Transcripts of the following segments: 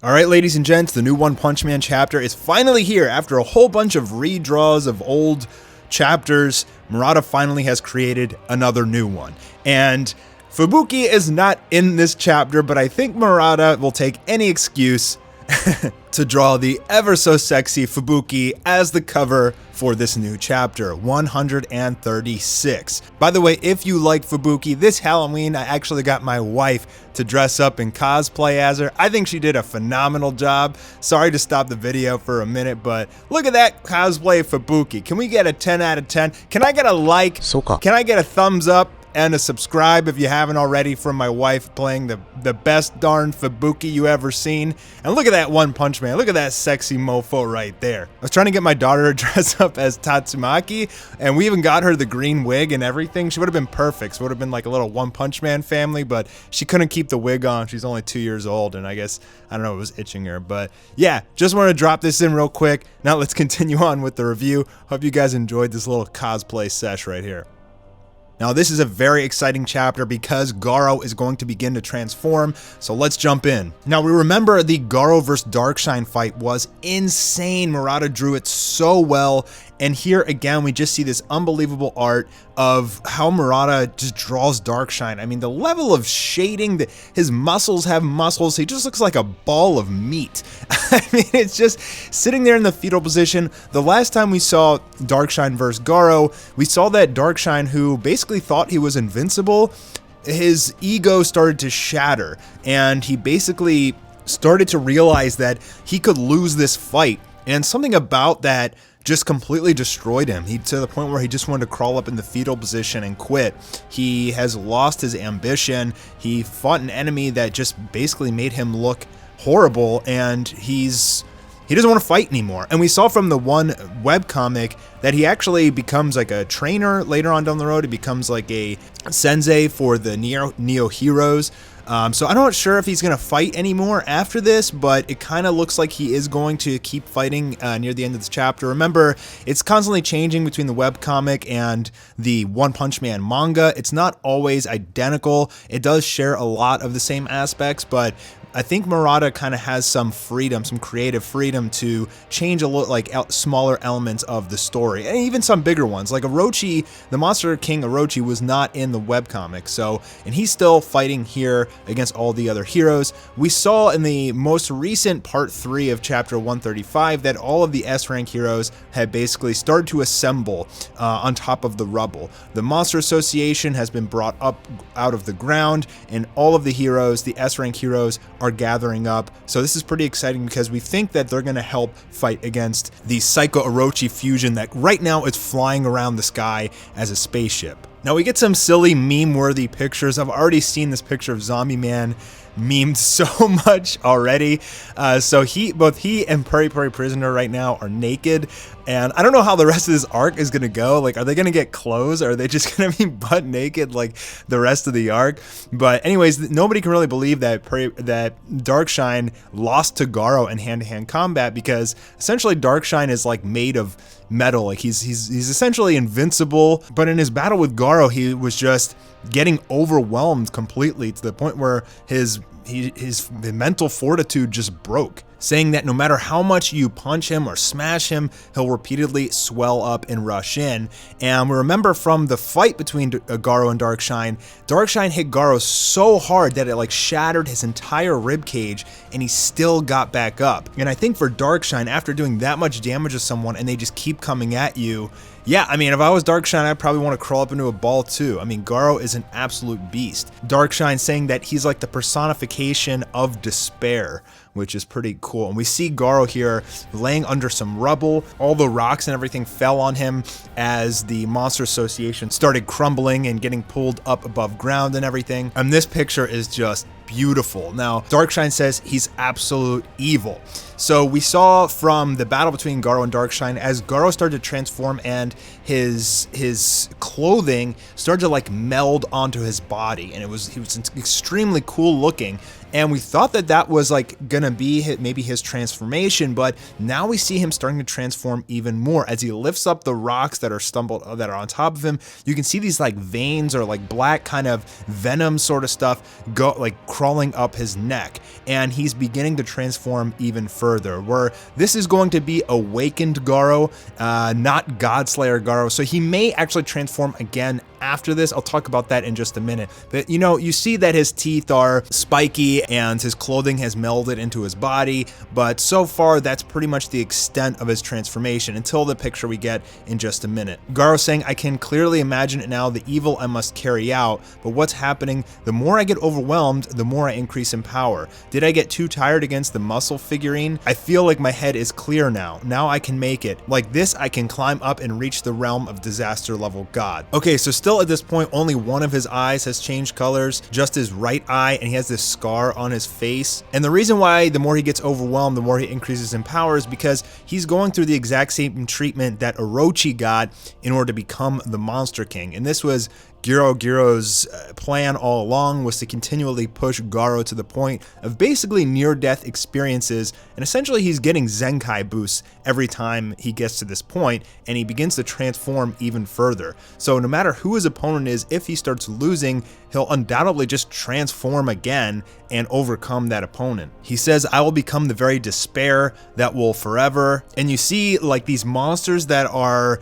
Alright, ladies and gents, the new One Punch Man chapter is finally here. After a whole bunch of redraws of old chapters, Murata finally has created another new one. And Fubuki is not in this chapter, but I think Murata will take any excuse to draw the ever so sexy Fubuki as the cover for this new chapter, 136. By the way, if you like Fubuki, this Halloween I actually got my wife to dress up in cosplay as her. I think she did a phenomenal job. Sorry to stop the video for a minute, but look at that cosplay Fubuki. Can we get a 10 out of 10? Can I get a like? Can I get a thumbs up? And a subscribe if you haven't already, from my wife playing the best darn Fubuki you ever seen. And look at that One Punch Man. Look at that sexy mofo right there. I was trying to get my daughter to dress up as Tatsumaki, and we even got her the green wig and everything. She would have been perfect. So it would have been like a little One Punch Man family, but she couldn't keep the wig on. She's only 2 years old, and I guess, I don't know, it was itching her. But yeah, just wanted to drop this in real quick. Now let's continue on with the review. Hope you guys enjoyed this little cosplay sesh right here. Now this is a very exciting chapter because Garou is going to begin to transform, so let's jump in. Now we remember the Garou vs Darkshine fight was insane. Murata drew it so well, and here again we just see this unbelievable art of how Murata just draws Darkshine. I mean, the level of shading, his muscles have muscles, he just looks like a ball of meat. I mean, it's just sitting there in the fetal position. The last time we saw Darkshine vs Garou, we saw that Darkshine, who basically thought he was invincible, his ego started to shatter, and he basically started to realize that he could lose this fight, and something about that just completely destroyed him. To the point where he just wanted to crawl up in the fetal position and quit. He has lost his ambition. He fought an enemy that just basically made him look horrible, and he doesn't want to fight anymore. And we saw from the one webcomic that he actually becomes like a trainer later on down the road. He becomes like a sensei for the Neo heroes. So I'm not sure if he's going to fight anymore after this, but it kind of looks like he is going to keep fighting near the end of this chapter. Remember, it's constantly changing between the webcomic and the One Punch Man manga. It's not always identical. It does share a lot of the same aspects, but I think Murata kind of has some freedom, some creative freedom to change a little, like smaller elements of the story, and even some bigger ones. Like Orochi, the Monster King Orochi was not in the webcomic, and he's still fighting here against all the other heroes. We saw in the most recent part 3 of chapter 135 that all of the S-rank heroes had basically started to assemble on top of the rubble. The Monster Association has been brought up out of the ground, and all of the heroes, the S-rank heroes, are gathering up. So this is pretty exciting because we think that they're going to help fight against the Psycho Orochi fusion that right now is flying around the sky as a spaceship. Now we get some silly meme-worthy pictures. I've already seen this picture of Zombie Man memed so much already. So both he and Puri Puri Prisoner right now are naked, and I don't know how the rest of this arc is gonna go. Like, are they gonna get clothes, or are they just gonna be butt naked like the rest of the arc? But anyways, nobody can really believe that Darkshine lost to Garou in hand-to-hand combat, because essentially Darkshine is like made of metal. Like he's essentially invincible, but in his battle with Garou, he was just getting overwhelmed completely to the point where his mental fortitude just broke, saying that no matter how much you punch him or smash him, he'll repeatedly swell up and rush in. And we remember from the fight between Garou and Darkshine, Darkshine hit Garou so hard that it like shattered his entire rib cage, and he still got back up. And I think for Darkshine, after doing that much damage to someone and they just keep coming at you, yeah, I mean, if I was Darkshine, I'd probably want to crawl up into a ball too. I mean, Garou is an absolute beast. Darkshine saying that he's like the personification of despair, which is pretty cool. And we see Garou here laying under some rubble. All the rocks and everything fell on him as the Monster Association started crumbling and getting pulled up above ground and everything. And this picture is just beautiful. Now, Darkshine says he's absolute evil. So we saw from the battle between Garou and Darkshine, as Garou started to transform and his clothing started to like meld onto his body, and he was extremely cool looking. And we thought that that was like gonna be maybe his transformation, but now we see him starting to transform even more as he lifts up the rocks that are on top of him. You can see these like veins or like black kind of venom sort of stuff go like crawling up his neck, and he's beginning to transform even further, where this is going to be awakened Garou, not Godslayer Garou. So he may actually transform again after this. I'll talk about that in just a minute. But you know, you see that his teeth are spiky and his clothing has melded into his body, but so far that's pretty much the extent of his transformation until the picture we get in just a minute. Garou saying, I can clearly imagine it now, the evil I must carry out, but what's happening? The more I get overwhelmed, the more I increase in power. Did I get too tired against the muscle figurine? I feel like my head is clear now. Now I can make it. Like this, I can climb up and reach the realm of disaster level God. Okay, so still at this point, only one of his eyes has changed colors, just his right eye, and he has this scar on his face. And the reason why the more he gets overwhelmed, the more he increases in power is because he's going through the exact same treatment that Orochi got in order to become the Monster King. And this was Garou's plan all along, was to continually push Garou to the point of basically near-death experiences, and essentially he's getting Zenkai boosts every time he gets to this point, and he begins to transform even further. So no matter who his opponent is, if he starts losing, he'll undoubtedly just transform again and overcome that opponent. He says, I will become the very despair that will forever. And you see like these monsters that are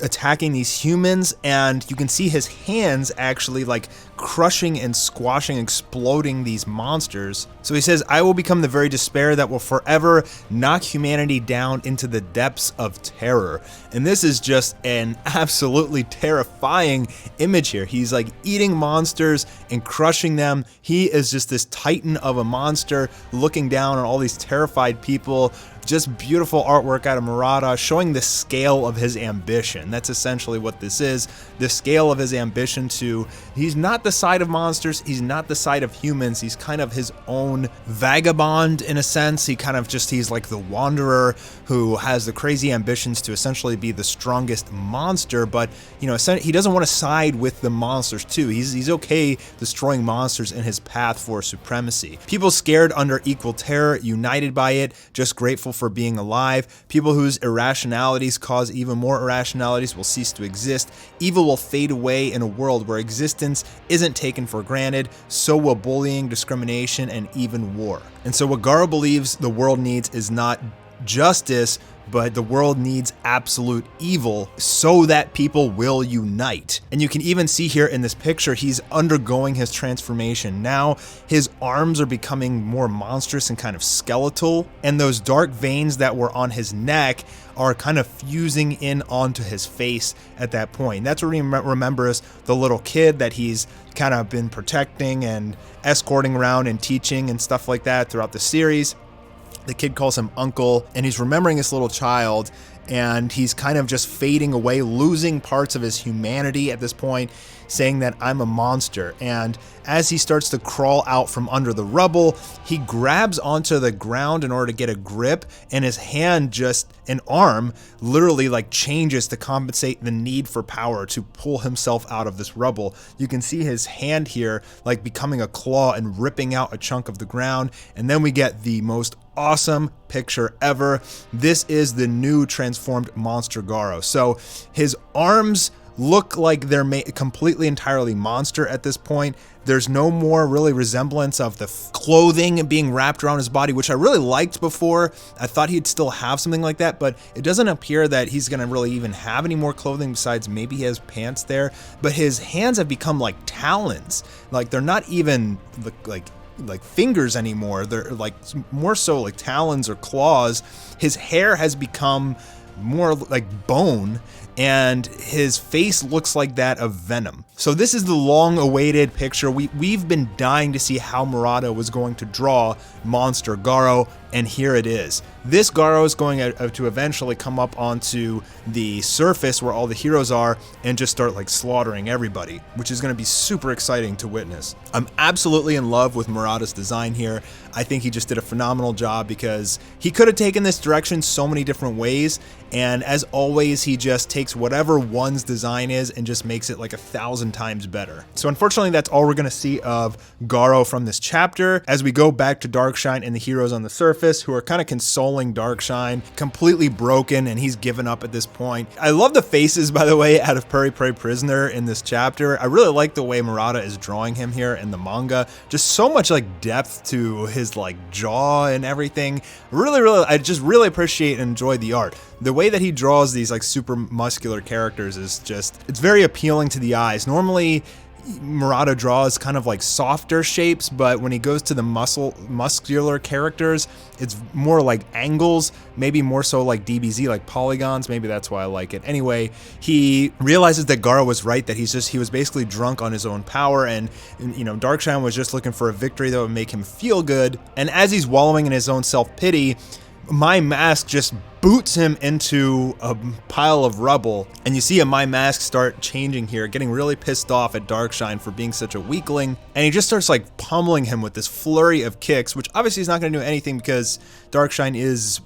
attacking these humans, and you can see his hands actually like crushing and squashing, exploding these monsters. So he says, I will become the very despair that will forever knock humanity down into the depths of terror. And this is just an absolutely terrifying image here. He's like eating monsters and crushing them. He is just this titan of a monster looking down on all these terrified people. Just beautiful artwork out of Murata, showing the scale of his ambition. That's essentially what this is. The scale of his ambition to, he's not the side of monsters, he's not the side of humans, he's kind of his own vagabond in a sense. He's like the wanderer who has the crazy ambitions to essentially be the strongest monster, but you know, he doesn't want to side with the monsters too. He's okay destroying monsters in his path for supremacy. People scared under equal terror, united by it, just grateful for being alive. People whose irrationalities cause even more irrationalities will cease to exist. Evil will fade away in a world where existence isn't taken for granted. So will bullying, discrimination, and even war. And so what Garou believes the world needs is not justice, but the world needs absolute evil so that people will unite. And you can even see here in this picture, he's undergoing his transformation. Now his arms are becoming more monstrous and kind of skeletal, and those dark veins that were on his neck are kind of fusing in onto his face at that point. That's where he remembers the little kid that he's kind of been protecting and escorting around and teaching and stuff like that throughout the series. The kid calls him uncle, and he's remembering this little child, and he's kind of just fading away, losing parts of his humanity at this point, saying that I'm a monster. And as he starts to crawl out from under the rubble, he grabs onto the ground in order to get a grip, and his hand, an arm, literally like changes to compensate the need for power to pull himself out of this rubble. You can see his hand here like becoming a claw and ripping out a chunk of the ground, and then we get the most awesome picture ever. This is the new transformed monster Garou. So his arms look like they're completely entirely monster at this point. There's no more really resemblance of the clothing being wrapped around his body, which I really liked before. I thought he'd still have something like that, but it doesn't appear that he's gonna really even have any more clothing besides maybe he has pants there. But his hands have become like talons. Like they're not even like fingers anymore. They're like more so like talons or claws. His hair has become more like bone, and his face looks like that of Venom. So this is the long-awaited picture. We've been dying to see how Murata was going to draw Monster Garou, and here it is. This Garou is going to eventually come up onto the surface where all the heroes are and just start like slaughtering everybody, which is going to be super exciting to witness. I'm absolutely in love with Murata's design here. I think he just did a phenomenal job because he could have taken this direction so many different ways, and as always, he just takes takes whatever one's design is and just makes it like 1,000 times better. So unfortunately, that's all we're going to see of Garou from this chapter, as we go back to Darkshine and the heroes on the surface who are kind of consoling Darkshine, completely broken, and he's given up at this point. I love the faces, by the way, out of Puri Puri Prisoner in this chapter. I really like the way Murata is drawing him here in the manga. Just so much like depth to his like jaw and everything. I just really appreciate and enjoy the art. The way that he draws these like super muscular characters is just, it's very appealing to the eyes. Normally, Murata draws kind of like softer shapes, but when he goes to the muscular characters, it's more like angles, maybe more so like DBZ, like polygons. Maybe that's why I like it. Anyway, he realizes that Garou was right, that he was basically drunk on his own power, and you know, Darkshine was just looking for a victory that would make him feel good. And as he's wallowing in his own self-pity, My Mask just boots him into a pile of rubble, and you see a My Mask start changing here, getting really pissed off at Darkshine for being such a weakling, and he just starts like pummeling him with this flurry of kicks, which obviously is not going to do anything because Darkshine is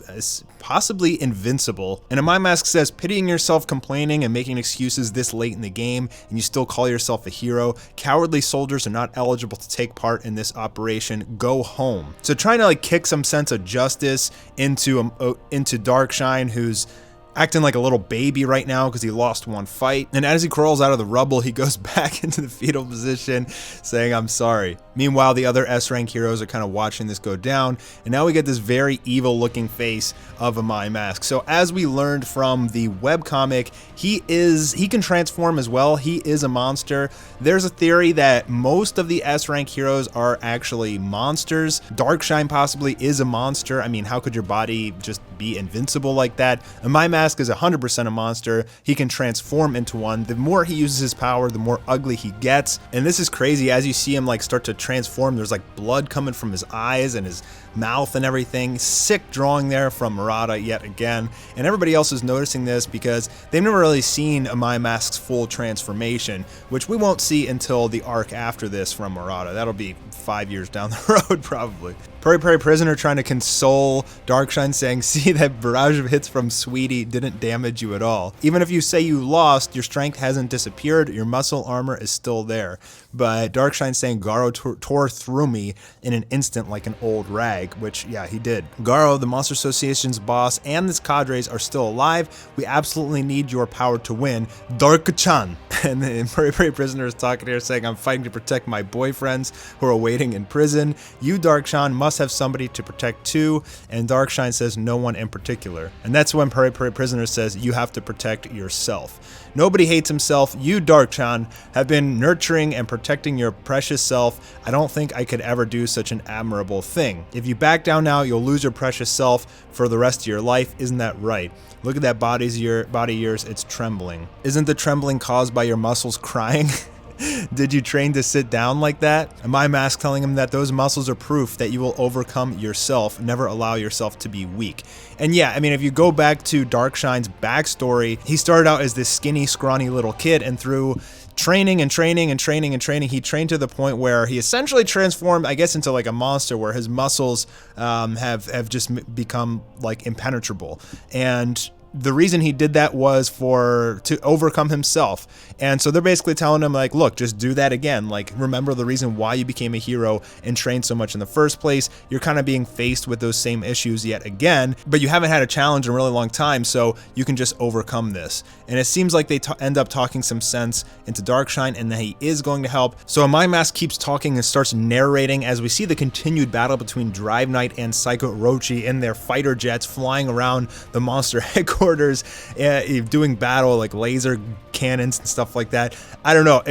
possibly invincible. And a My Mask says, pitying yourself, complaining and making excuses this late in the game, and you still call yourself a hero. Cowardly soldiers are not eligible to take part in this operation. Go home. So trying to like kick some sense of justice into Darkshine, who's acting like a little baby right now because he lost one fight. And as he crawls out of the rubble, he goes back into the fetal position saying, I'm sorry. Meanwhile, the other S-rank heroes are kind of watching this go down, and now we get this very evil looking face of a My Mask. So as we learned from the webcomic, he can transform as well. He is a monster. There's a theory that most of the S-rank heroes are actually monsters. Darkshine possibly is a monster. I mean, how could your body just be invincible like that? A My Mask is 100% a monster. He can transform into one. The more he uses his power, the more ugly he gets. And this is crazy. As you see him like start to transform, there's like blood coming from his eyes and his mouth and everything. Sick drawing there from Murata yet again. And everybody else is noticing this because they've never really seen a My Mask's full transformation, which we won't see until the arc after this from Murata. That'll be 5 years down the road probably. Puri Puri Prisoner trying to console Darkshine, saying, see, that barrage of hits from Sweetie didn't damage you at all. Even if you say you lost, your strength hasn't disappeared, your muscle armor is still there. But Darkshine saying Garou tore through me in an instant like an old rag, which, yeah, he did. Garou, the Monster Association's boss, and his cadres are still alive. We absolutely need your power to win. Dark-chan. And then Puri Puri Prisoner is talking here saying, I'm fighting to protect my boyfriends who are waiting in prison. You, Darkshine, must have somebody to protect too. And Darkshine says, no one in particular. And that's when Puri Puri Prisoner says, you have to protect yourself. Nobody hates himself. You, Darkshine, have been nurturing and protecting your precious self. I don't think I could ever do such an admirable thing. If you back down now, you'll lose your precious self for the rest of your life. Isn't that right? Look at that body of yours, it's trembling. Isn't the trembling caused by your muscles crying? Did you train to sit down like that? And My Mask telling him that those muscles are proof that you will overcome yourself. Never allow yourself to be weak. And yeah, I mean, if you go back to Darkshine's backstory, he started out as this skinny, scrawny little kid, and through training, he trained to the point where he essentially transformed, I guess, into like a monster, where his muscles have just become like impenetrable. And the reason he did that was to overcome himself. And so they're basically telling him, like, look, just do that again. Like, remember the reason why you became a hero and trained so much in the first place. You're kind of being faced with those same issues yet again, but you haven't had a challenge in a really long time, so you can just overcome this. And it seems like they end up talking some sense into Darkshine, and that he is going to help. So a My Mask keeps talking and starts narrating as we see the continued battle between Drive Knight and Psycho Orochi in their fighter jets flying around the monster headquarters, doing battle like laser cannons and stuff like that. I don't know.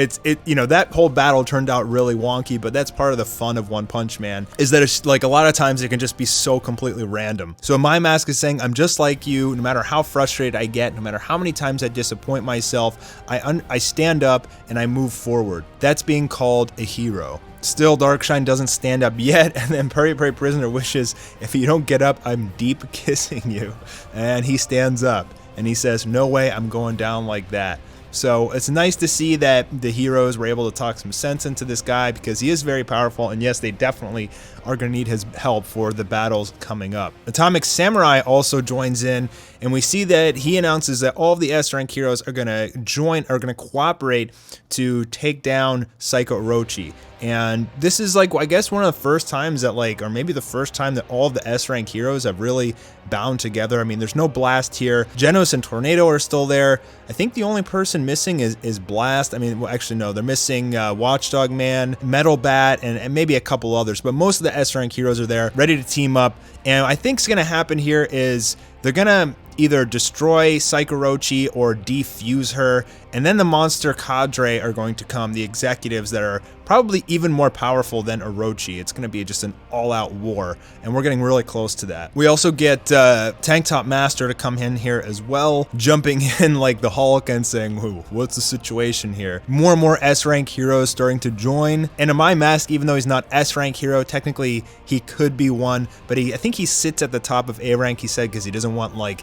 That whole battle turned out really wonky, but that's part of the fun of One Punch Man, is that it's like a lot of times it can just be so completely random. So My Mask is saying, I'm just like you. No matter how frustrated I get, no matter how many times I disappoint myself, I stand up and I move forward. That's being called a hero. Still, Darkshine doesn't stand up yet, and then Puri Puri Prisoner wishes, if you don't get up, I'm deep kissing you. And he stands up, and he says, no way, I'm going down like that. So it's nice to see that the heroes were able to talk some sense into this guy, because he is very powerful, and yes, they definitely are going to need his help for the battles coming up. Atomic Samurai also joins in, and we see that he announces that all of the S-rank heroes are going to cooperate to take down Psycho Orochi. And this is like, I guess, one of the first times that, like, or maybe the first time that all of the S-rank heroes have really bound together. I mean, there's no Blast here. Genos and Tornado are still there. I think the only person missing is Blast. I mean, well, actually, no, they're missing Watchdog Man, Metal Bat, and maybe a couple others. But most of the S-rank heroes are there, ready to team up. And I think what's going to happen here is they're going to either destroy Psycho Orochi or defuse her, and then the monster cadre are going to come, the executives that are probably even more powerful than Orochi. It's going to be just an all-out war, and we're getting really close to that. We also get Tank Top Master to come in here as well, jumping in like the Hulk and saying, what's the situation here? More and more S-rank heroes starting to join, and Amai Mask, even though he's not S-rank hero, technically he could be one, but I think he sits at the top of A-rank, he said, because he doesn't want like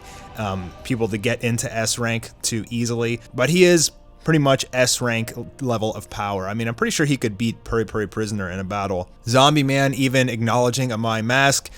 people to get into S-rank too easily, but he is pretty much S-rank level of power. I mean, I'm pretty sure he could beat Puri Puri Prisoner in a battle. Zombie Man even acknowledging Amai Mask,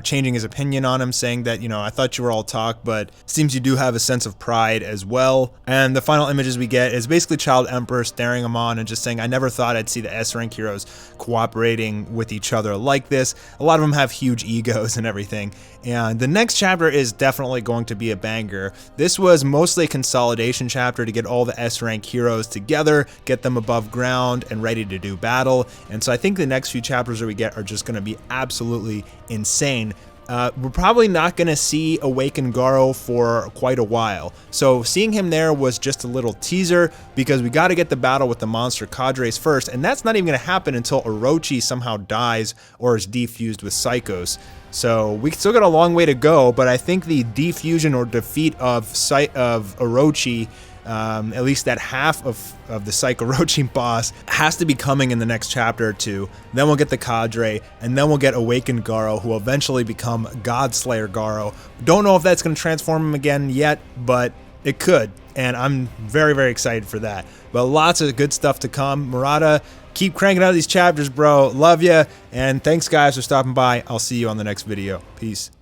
changing his opinion on him, saying that, I thought you were all talk, but seems you do have a sense of pride as well. And the final images we get is basically Child Emperor staring him on and just saying, I never thought I'd see the S-rank heroes cooperating with each other like this. A lot of them have huge egos and everything. And the next chapter is definitely going to be a banger. This was mostly a consolidation chapter to get all the S-rank heroes together, get them above ground and ready to do battle. And so I think the next few chapters that we get are just going to be absolutely insane. We're probably not going to see Awaken Garou for quite a while. So seeing him there was just a little teaser, because we got to get the battle with the monster cadres first, and that's not even going to happen until Orochi somehow dies or is defused with Psychos. So we still got a long way to go, but I think the defusion or defeat of Orochi, at least that half of the Psycho Orochi boss, has to be coming in the next chapter or two. Then we'll get the cadre, and then we'll get Awakened Garou, who will eventually become Godslayer Garou. Don't know if that's going to transform him again yet, but it could, and I'm very, very excited for that. But lots of good stuff to come. Murata, keep cranking out these chapters, bro. Love ya, and thanks guys for stopping by. I'll see you on the next video. Peace.